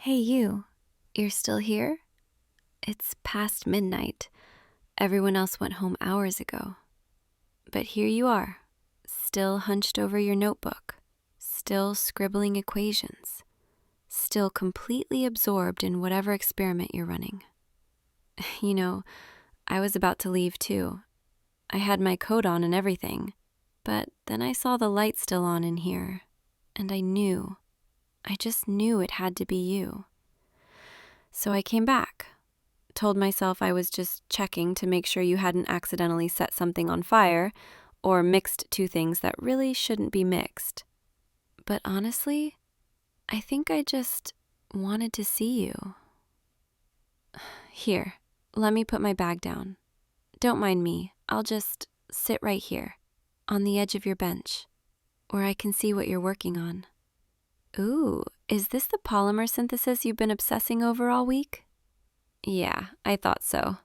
Hey, you're still here? It's past midnight. Everyone else went home hours ago. But here you are, still hunched over your notebook, still scribbling equations, still completely absorbed in whatever experiment you're running. You know, I was about to leave too. I had my coat on and everything, but then I saw the light still on in here, and I just knew it had to be you. So I came back, told myself I was just checking to make sure you hadn't accidentally set something on fire or mixed two things that really shouldn't be mixed. But honestly, I think I just wanted to see you. Here, let me put my bag down. Don't mind me, I'll just sit right here, on the edge of your bench, where I can see what you're working on. Ooh, is this the polymer synthesis you've been obsessing over all week? Yeah, I thought so.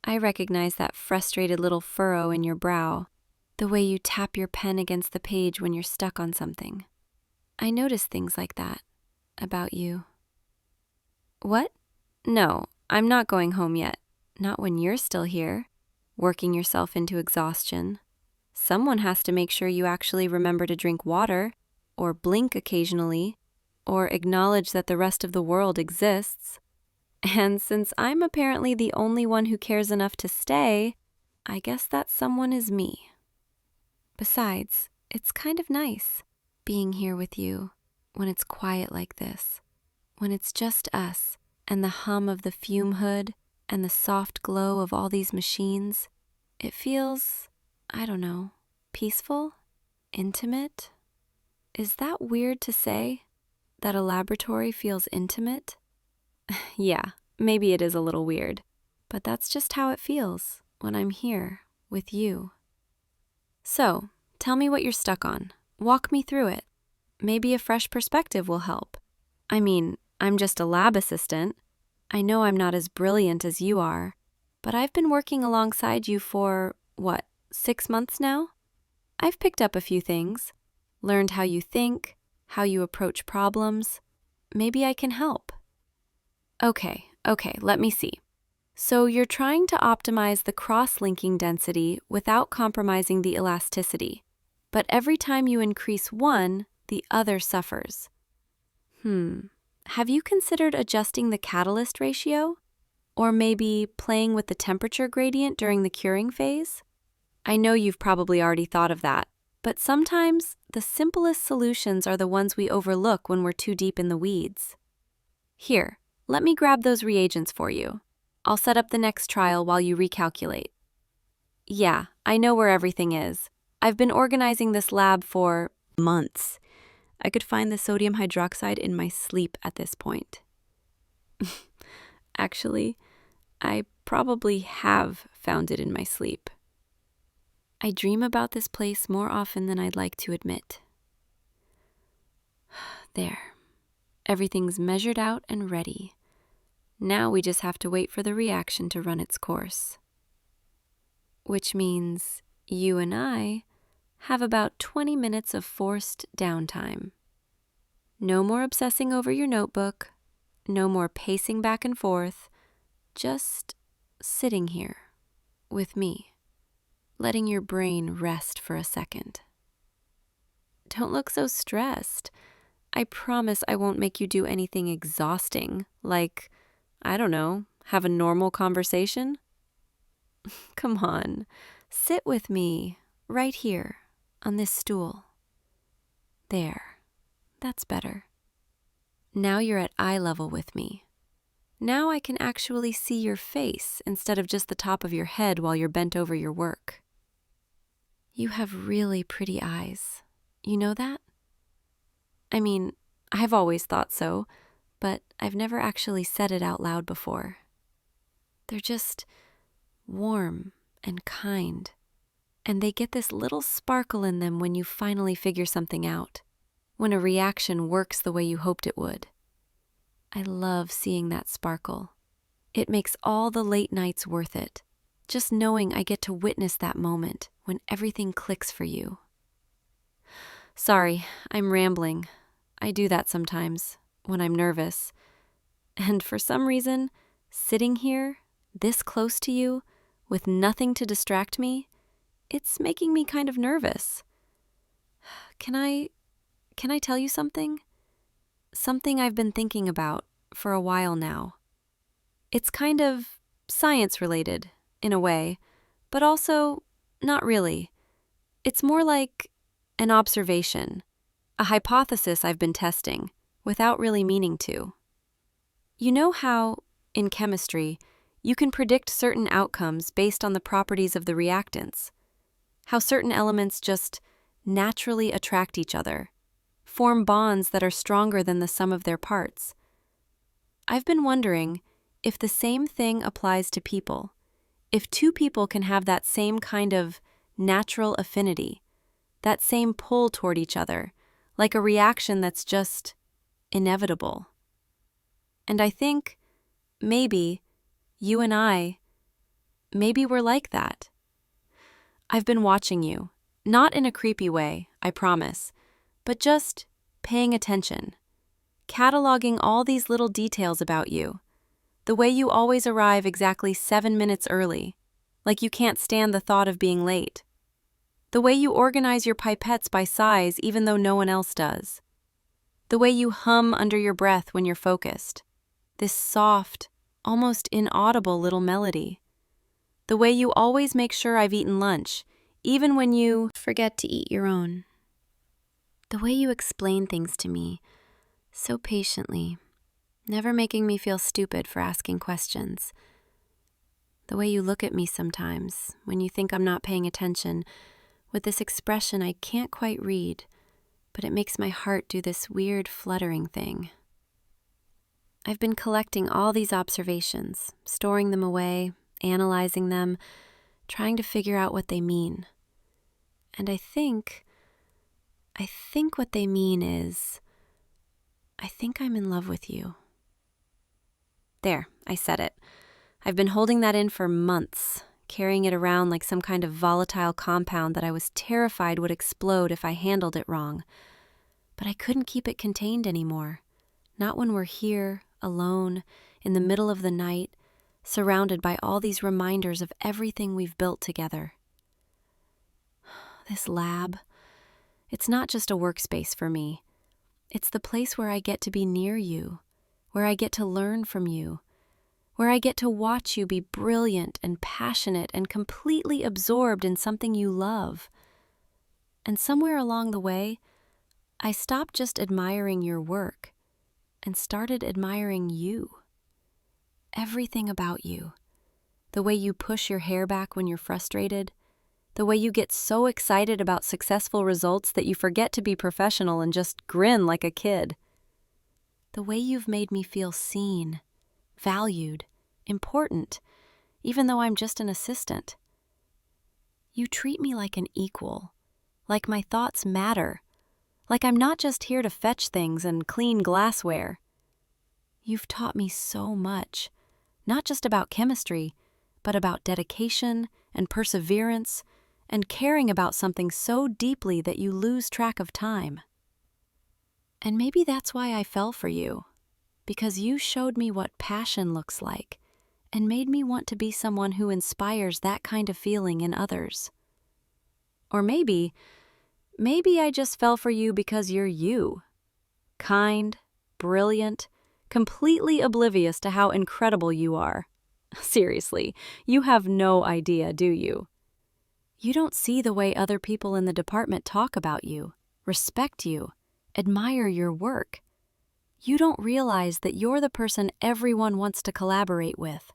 I recognize that frustrated little furrow in your brow, the way you tap your pen against the page when you're stuck on something. I notice things like that about you. What? No, I'm not going home yet. Not when you're still here, working yourself into exhaustion. Someone has to make sure you actually remember to drink water, or blink occasionally, or acknowledge that the rest of the world exists. And since I'm apparently the only one who cares enough to stay, I guess that someone is me. Besides, it's kind of nice being here with you when it's quiet like this, when it's just us and the hum of the fume hood and the soft glow of all these machines. It feels, I don't know, peaceful, intimate. Is that weird to say? That a laboratory feels intimate? Yeah, maybe it is a little weird, but that's just how it feels when I'm here with you. So, tell me what you're stuck on. Walk me through it. Maybe a fresh perspective will help. I mean, I'm just a lab assistant. I know I'm not as brilliant as you are, but I've been working alongside you for, 6 months now? I've picked up a few things, learned how you think, how you approach problems. Maybe I can help. Okay, let me see. So you're trying to optimize the cross-linking density without compromising the elasticity, but every time you increase one, the other suffers. Have you considered adjusting the catalyst ratio? Or maybe playing with the temperature gradient during the curing phase? I know you've probably already thought of that, but sometimes the simplest solutions are the ones we overlook when we're too deep in the weeds. Here, let me grab those reagents for you. I'll set up the next trial while you recalculate. Yeah, I know where everything is. I've been organizing this lab for months. I could find the sodium hydroxide in my sleep at this point. Actually, I probably have found it in my sleep. I dream about this place more often than I'd like to admit. There. Everything's measured out and ready. Now we just have to wait for the reaction to run its course. Which means you and I have about 20 minutes of forced downtime. No more obsessing over your notebook, no more pacing back and forth, just sitting here with me, letting your brain rest for a second. Don't look so stressed. I promise I won't make you do anything exhausting, like, I don't know, have a normal conversation. Come on, sit with me, right here, on this stool. There, that's better. Now you're at eye level with me. Now I can actually see your face instead of just the top of your head while you're bent over your work. You have really pretty eyes. You know that? I mean, I've always thought so, but I've never actually said it out loud before. They're just warm and kind, and they get this little sparkle in them when you finally figure something out, when a reaction works the way you hoped it would. I love seeing that sparkle. It makes all the late nights worth it, just knowing I get to witness that moment when everything clicks for you. Sorry, I'm rambling. I do that sometimes, when I'm nervous. And for some reason, sitting here, this close to you, with nothing to distract me, it's making me kind of nervous. Can I tell you something? Something I've been thinking about for a while now. It's kind of science related, in a way, but also not really. It's more like an observation, a hypothesis I've been testing, without really meaning to. You know how, in chemistry, you can predict certain outcomes based on the properties of the reactants? How certain elements just naturally attract each other, form bonds that are stronger than the sum of their parts. I've been wondering if the same thing applies to people, if two people can have that same kind of natural affinity, that same pull toward each other, like a reaction that's just inevitable. And I think, maybe, you and I, maybe we're like that. I've been watching you, not in a creepy way, I promise, but just paying attention, cataloging all these little details about you. The way you always arrive exactly 7 minutes early, like you can't stand the thought of being late. The way you organize your pipettes by size even though no one else does. The way you hum under your breath when you're focused. This soft, almost inaudible little melody. The way you always make sure I've eaten lunch, even when you forget to eat your own. The way you explain things to me, so patiently, never making me feel stupid for asking questions. The way you look at me sometimes, when you think I'm not paying attention, with this expression I can't quite read, but it makes my heart do this weird fluttering thing. I've been collecting all these observations, storing them away, analyzing them, trying to figure out what they mean. And I think what they mean is, I think I'm in love with you. There, I said it. I've been holding that in for months, carrying it around like some kind of volatile compound that I was terrified would explode if I handled it wrong. But I couldn't keep it contained anymore. Not when we're here, alone, in the middle of the night, surrounded by all these reminders of everything we've built together. This lab, it's not just a workspace for me. It's the place where I get to be near you, where I get to learn from you, where I get to watch you be brilliant and passionate and completely absorbed in something you love. And somewhere along the way, I stopped just admiring your work and started admiring you. Everything about you. The way you push your hair back when you're frustrated. The way you get so excited about successful results that you forget to be professional and just grin like a kid. The way you've made me feel seen, valued, important, even though I'm just an assistant. You treat me like an equal, like my thoughts matter, like I'm not just here to fetch things and clean glassware. You've taught me so much, not just about chemistry, but about dedication and perseverance and caring about something so deeply that you lose track of time. And maybe that's why I fell for you, because you showed me what passion looks like and made me want to be someone who inspires that kind of feeling in others. Or maybe I just fell for you because you're you. Kind, brilliant, completely oblivious to how incredible you are. Seriously, you have no idea, do you? You don't see the way other people in the department talk about you, respect you, admire your work. You don't realize that you're the person everyone wants to collaborate with,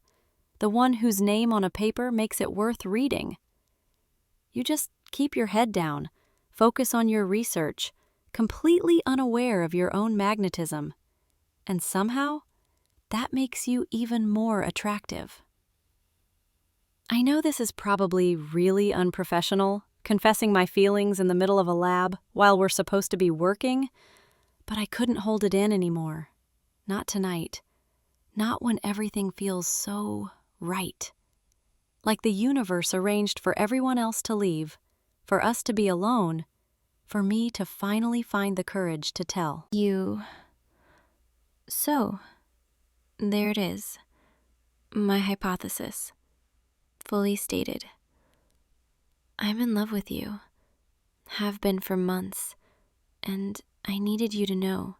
the one whose name on a paper makes it worth reading. You just keep your head down, focus on your research, completely unaware of your own magnetism. And somehow, that makes you even more attractive. I know this is probably really unprofessional, confessing my feelings in the middle of a lab while we're supposed to be working, but I couldn't hold it in anymore. Not tonight. Not when everything feels so right. Like the universe arranged for everyone else to leave, for us to be alone, for me to finally find the courage to tell. So, There it is. My hypothesis. Fully stated. I'm in love with you. Have been for months. And I needed you to know.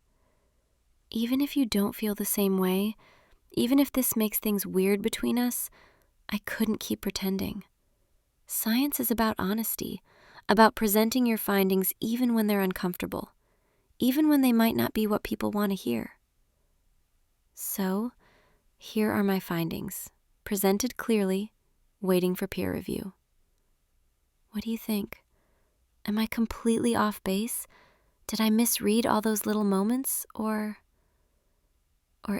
Even if you don't feel the same way, even if this makes things weird between us, I couldn't keep pretending. Science is about honesty, about presenting your findings even when they're uncomfortable, even when they might not be what people want to hear. So, here are my findings, presented clearly, waiting for peer review. What do you think? Am I completely off base? Did I misread all those little moments? Or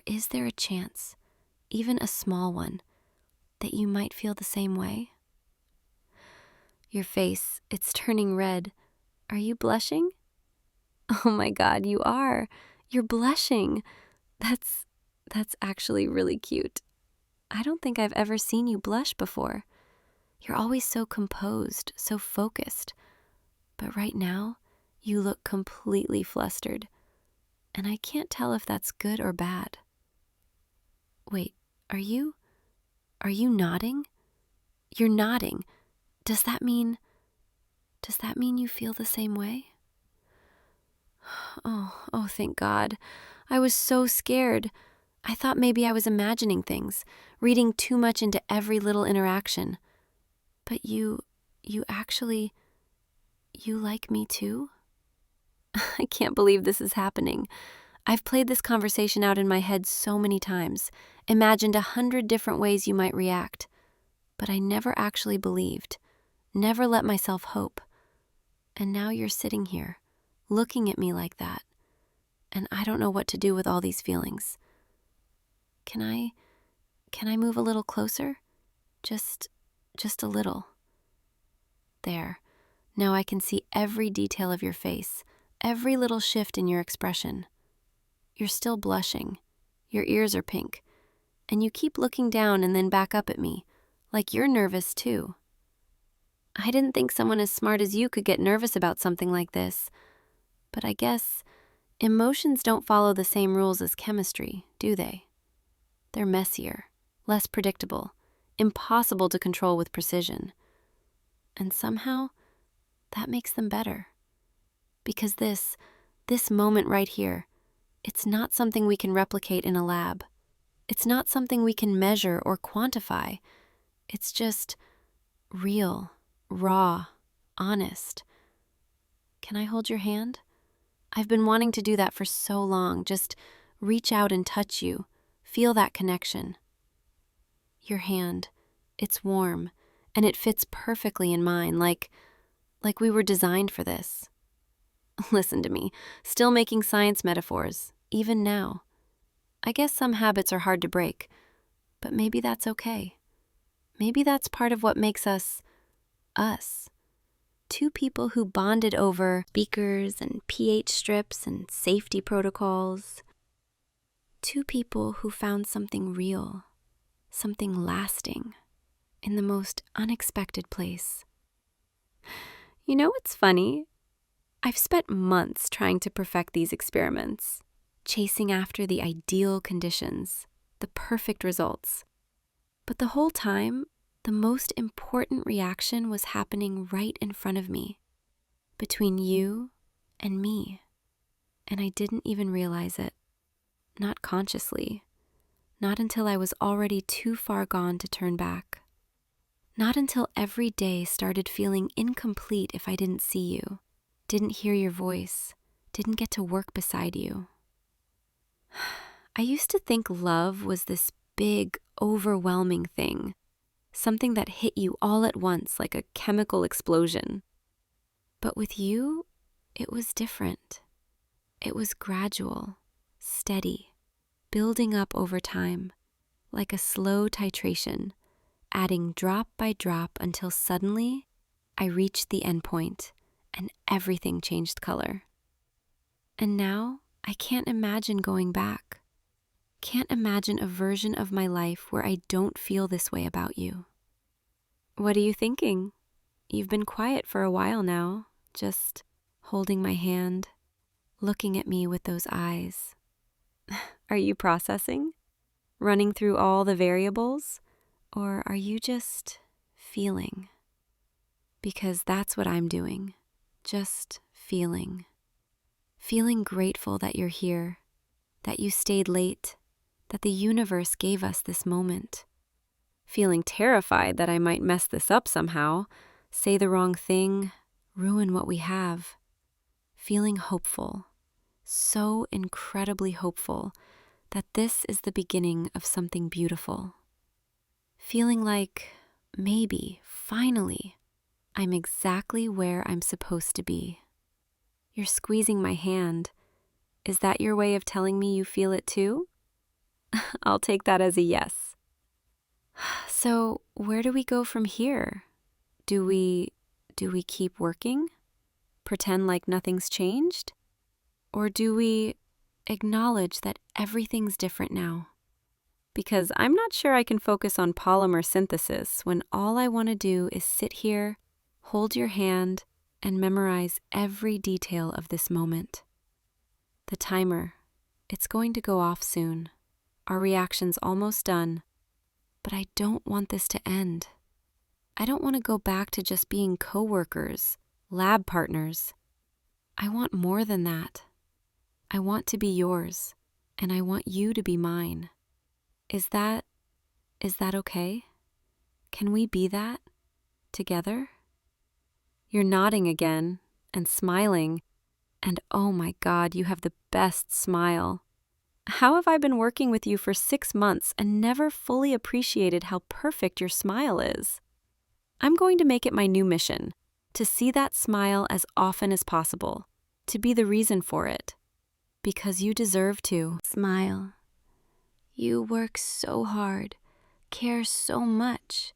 is there a chance, even a small one, that you might feel the same way? Your face, it's turning red. Are you blushing? Oh my God, you are. You're blushing. That's actually really cute. I don't think I've ever seen you blush before. You're always so composed, so focused. But right now, you look completely flustered. And I can't tell if that's good or bad. Wait, are you nodding? You're nodding. Does that mean you feel the same way? Oh, thank God. I was so scared. I thought maybe I was imagining things, reading too much into every little interaction. But you actually, you like me too? I can't believe this is happening. I've played this conversation out in my head so many times, imagined 100 different ways you might react. But I never actually believed, never let myself hope. And now you're sitting here, looking at me like that. And I don't know what to do with all these feelings. Can I move a little closer? Just a little. There. Now I can see every detail of your face, every little shift in your expression. You're still blushing. Your ears are pink. And you keep looking down and then back up at me, like you're nervous too. I didn't think someone as smart as you could get nervous about something like this. But I guess emotions don't follow the same rules as chemistry, do they? They're messier, less predictable, impossible to control with precision. And somehow, that makes them better. Because this moment right here, it's not something we can replicate in a lab. It's not something we can measure or quantify. It's just real, raw, honest. Can I hold your hand? I've been wanting to do that for so long, just reach out and touch you, feel that connection. Your hand, it's warm, and it fits perfectly in mine, like we were designed for this. Listen to me, still making science metaphors, even now. I guess some habits are hard to break, but maybe that's okay. Maybe that's part of what makes us, us. Two people who bonded over beakers and pH strips and safety protocols. Two people who found something real, something lasting, in the most unexpected place. You know what's funny? I've spent months trying to perfect these experiments, chasing after the ideal conditions, the perfect results. But the whole time, the most important reaction was happening right in front of me, between you and me. And I didn't even realize it, not consciously, not until I was already too far gone to turn back. Not until every day started feeling incomplete if I didn't see you, didn't hear your voice, didn't get to work beside you. I used to think love was this big, overwhelming thing, something that hit you all at once like a chemical explosion. But with you, it was different. It was gradual, steady, building up over time, like a slow titration, adding drop by drop until suddenly I reached the end point and everything changed color. And now I can't imagine going back. Can't imagine a version of my life where I don't feel this way about you. What are you thinking? You've been quiet for a while now, just holding my hand, looking at me with those eyes. Are you processing? running through all the variables? Or are you just feeling? Because that's what I'm doing. Just feeling. Feeling grateful that you're here, that you stayed late, that the universe gave us this moment. Feeling terrified that I might mess this up somehow, say the wrong thing, ruin what we have. Feeling hopeful, so incredibly hopeful that this is the beginning of something beautiful. Feeling like maybe, finally, I'm exactly where I'm supposed to be. You're squeezing my hand. Is that your way of telling me you feel it too? I'll take that as a yes. So, where do we go from here? Do we keep working? Pretend like nothing's changed? Or do we acknowledge that everything's different now? Because I'm not sure I can focus on polymer synthesis when all I want to do is sit here, hold your hand, and memorize every detail of this moment. The timer, it's going to go off soon. Our reaction's almost done. But I don't want this to end. I don't want to go back to just being coworkers, lab partners. I want more than that. I want to be yours, and I want you to be mine. Is that okay? Can we be that together? You're nodding again and smiling, and oh my God, you have the best smile. How have I been working with you for 6 months and never fully appreciated how perfect your smile is? I'm going to make it my new mission, to see that smile as often as possible, to be the reason for it. Because you deserve to. Smile. You work so hard, care so much,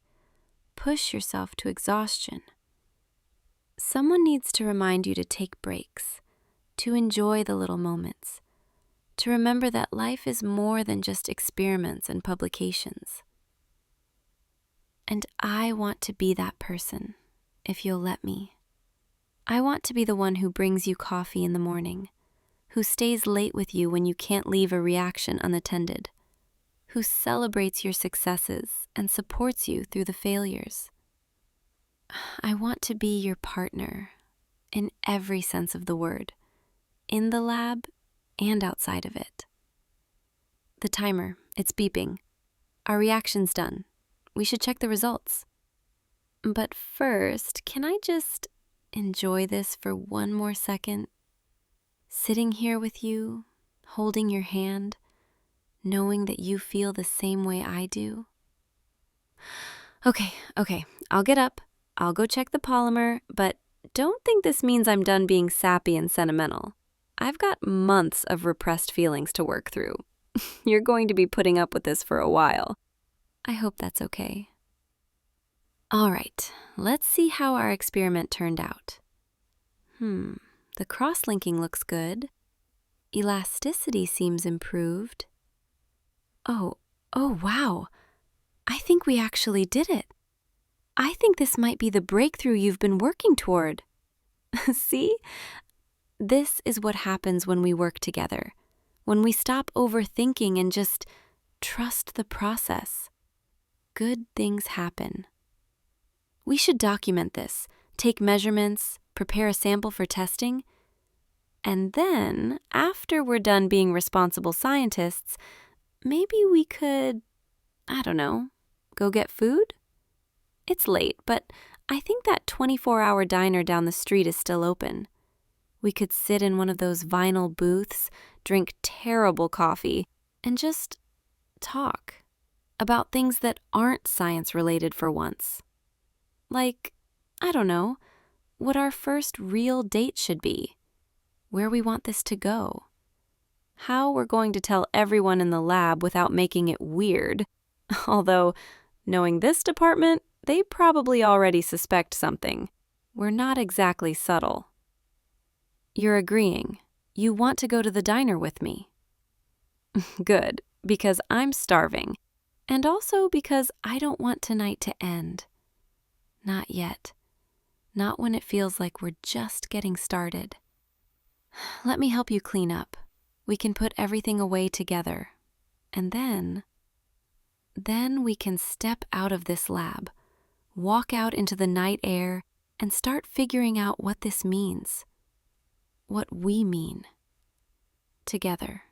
push yourself to exhaustion. Someone needs to remind you to take breaks, to enjoy the little moments, to remember that life is more than just experiments and publications. And I want to be that person, if you'll let me. I want to be the one who brings you coffee in the morning, who stays late with you when you can't leave a reaction unattended, who celebrates your successes and supports you through the failures. I want to be your partner in every sense of the word, in the lab and outside of it. The timer, it's beeping. Our reaction's done. We should check the results. But first, can I just enjoy this for one more second? Sitting here with you, holding your hand, knowing that you feel the same way I do. Okay, I'll get up. I'll go check the polymer, but don't think this means I'm done being sappy and sentimental. I've got months of repressed feelings to work through. You're going to be putting up with this for a while. I hope that's okay. All right, let's see how our experiment turned out. The cross-linking looks good. Elasticity seems improved. Oh, wow. I think we actually did it. I think this might be the breakthrough you've been working toward. See? This is what happens when we work together, when we stop overthinking and just trust the process. Good things happen. We should document this, take measurements, prepare a sample for testing, and then, after we're done being responsible scientists, maybe we could, I don't know, go get food? It's late, but I think that 24-hour diner down the street is still open. We could sit in one of those vinyl booths, drink terrible coffee, and just talk about things that aren't science-related for once. Like, I don't know, what our first real date should be, where we want this to go, how we're going to tell everyone in the lab without making it weird, although, knowing this department, they probably already suspect something. We're not exactly subtle. You're agreeing. You want to go to the diner with me. Good, because I'm starving, and also because I don't want tonight to end. Not yet. Not when it feels like we're just getting started. Let me help you clean up. We can put everything away together. And then Then we can step out of this lab, walk out into the night air, and start figuring out what this means. What we mean. Together.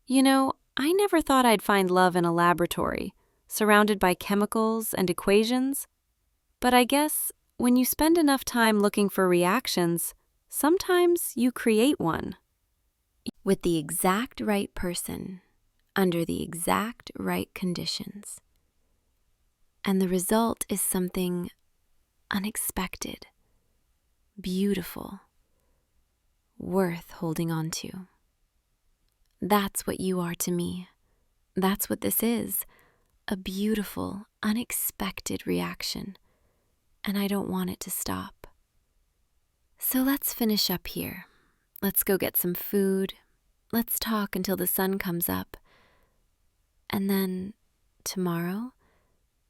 You know, I never thought I'd find love in a laboratory, surrounded by chemicals and equations. But I guess when you spend enough time looking for reactions, sometimes you create one. With the exact right person, under the exact right conditions. And the result is something unexpected, beautiful, worth holding on to. That's what you are to me. That's what this is, a beautiful, unexpected reaction, and I don't want it to stop. So let's finish up here. Let's go get some food. Let's talk until the sun comes up. And then tomorrow,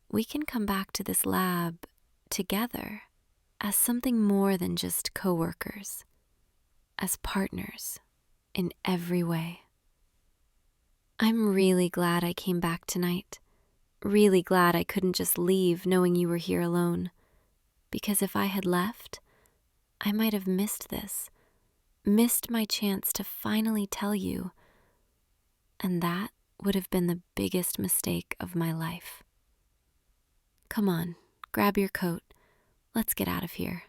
we can come back to this lab together as something more than just coworkers, as partners in every way. I'm really glad I came back tonight. Really glad I couldn't just leave knowing you were here alone. Because if I had left, I might have missed this, missed my chance to finally tell you. And that would have been the biggest mistake of my life. Come on, grab your coat. Let's get out of here.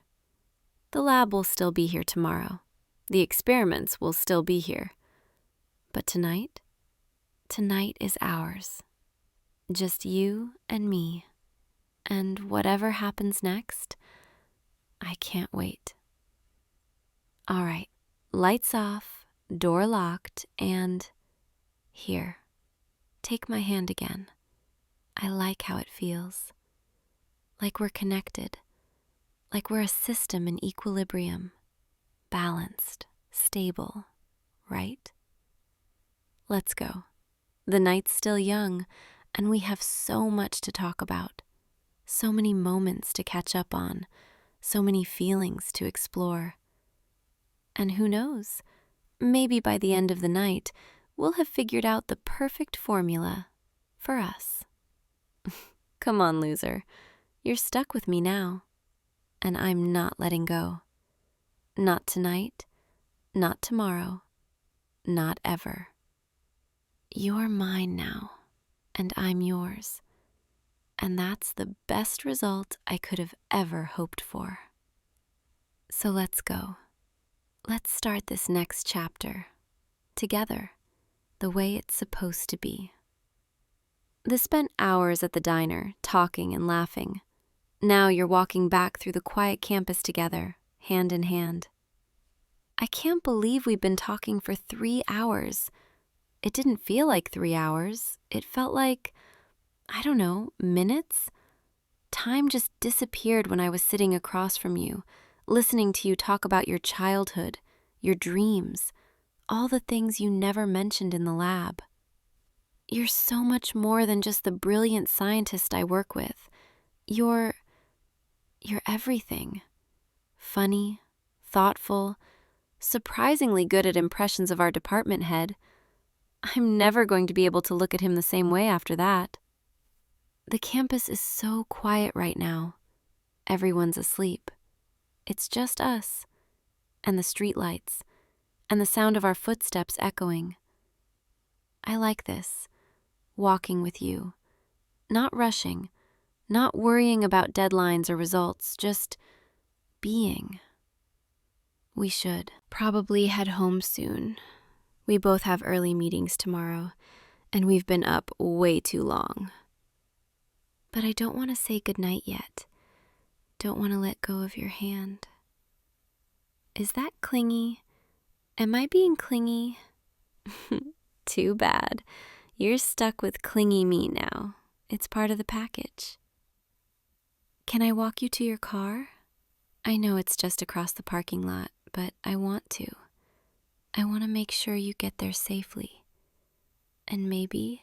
The lab will still be here tomorrow. The experiments will still be here. But tonight is ours. Just you and me. And whatever happens next, I can't wait. All right, lights off, door locked, and here, take my hand again. I like how it feels. Like we're connected. Like we're a system in equilibrium. Balanced, stable, right? Let's go. The night's still young, and we have so much to talk about. So many moments to catch up on. So many feelings to explore. And who knows? Maybe by the end of the night, we'll have figured out the perfect formula for us. Come on, loser. You're stuck with me now. And I'm not letting go. Not tonight, not tomorrow, not ever. You're mine now, and I'm yours. And that's the best result I could have ever hoped for. So let's go. Let's start this next chapter, together, the way it's supposed to be. They spent hours at the diner, talking and laughing. Now you're walking back through the quiet campus together, hand in hand. I can't believe we've been talking for 3 hours. It didn't feel like 3 hours. It felt like, I don't know, minutes? Time just disappeared when I was sitting across from you, listening to you talk about your childhood, your dreams, all the things you never mentioned in the lab. You're so much more than just the brilliant scientist I work with. You're everything. Funny, thoughtful, surprisingly good at impressions of our department head. I'm never going to be able to look at him the same way after that. The campus is so quiet right now. Everyone's asleep. It's just us, and the streetlights, and the sound of our footsteps echoing. I like this, walking with you, not rushing, not worrying about deadlines or results, just being. We should probably head home soon. We both have early meetings tomorrow, and we've been up way too long. But I don't want to say goodnight yet. Don't want to let go of your hand. Is that clingy? Am I being clingy? Too bad. You're stuck with clingy me now. It's part of the package. Can I walk you to your car? I know it's just across the parking lot, but I want to. I want to make sure you get there safely. And maybe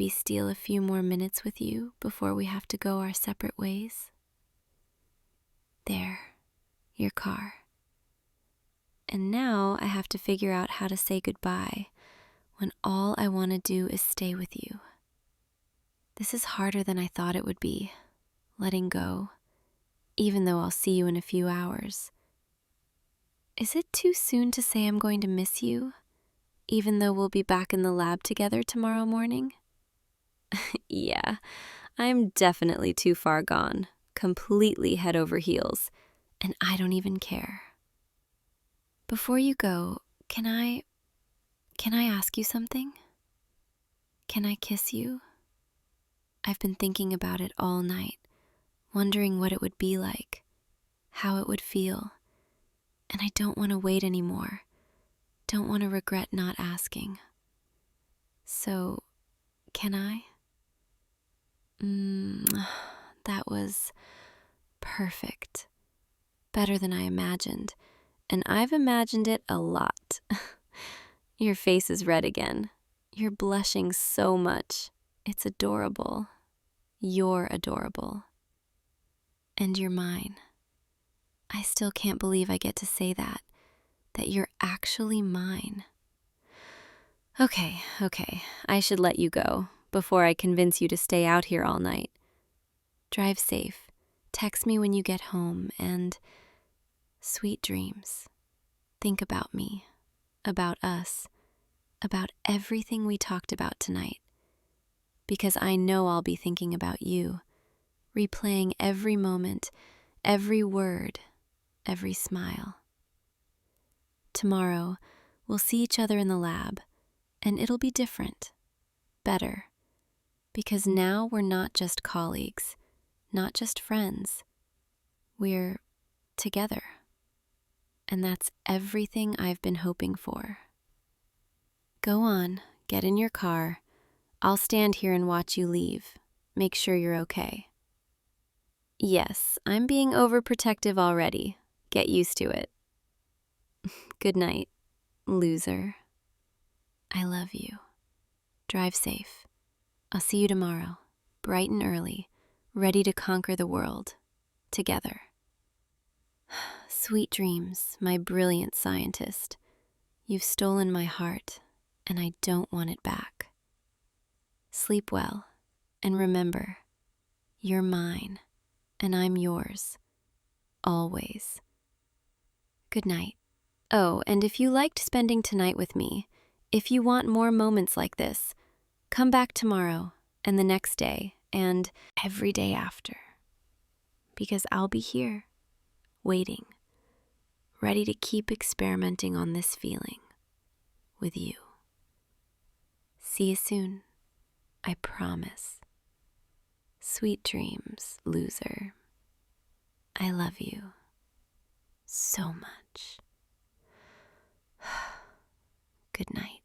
steal a few more minutes with you before we have to go our separate ways. There, your car. And now I have to figure out how to say goodbye when all I want to do is stay with you. This is harder than I thought it would be, letting go, even though I'll see you in a few hours. Is it too soon to say I'm going to miss you, even though we'll be back in the lab together tomorrow morning? Yeah, I'm definitely too far gone, completely head over heels, and I don't even care. Before you go, can I ask you something? Can I kiss you? I've been thinking about it all night, wondering what it would be like, how it would feel, and I don't want to wait anymore. Don't want to regret not asking. So, can I? That was perfect. Better than I imagined, and I've imagined it a lot. Your face is red again. You're blushing so much. It's adorable. You're adorable. And you're mine. I still can't believe I get to say that you're actually mine. Okay, I should let you go before I convince you to stay out here all night. Drive safe. Text me when you get home, and sweet dreams. Think about me, about us, about everything we talked about tonight. Because I know I'll be thinking about you, replaying every moment, every word, every smile. Tomorrow, we'll see each other in the lab, and it'll be different, better, because now we're not just colleagues, not just friends. We're together, and that's everything I've been hoping for. Go on, get in your car. I'll stand here and watch you leave. Make sure you're okay. Yes, I'm being overprotective already. Get used to it. Good night, loser. I love you. Drive safe. I'll see you tomorrow, bright and early, ready to conquer the world, together. Sweet dreams, my brilliant scientist. You've stolen my heart, and I don't want it back. Sleep well, and remember, you're mine, and I'm yours, always. Good night. Oh, and if you liked spending tonight with me, if you want more moments like this, come back tomorrow, and the next day, and every day after. Because I'll be here, waiting, ready to keep experimenting on this feeling with you. See you soon, I promise. Sweet dreams, loser. I love you so much. Good night.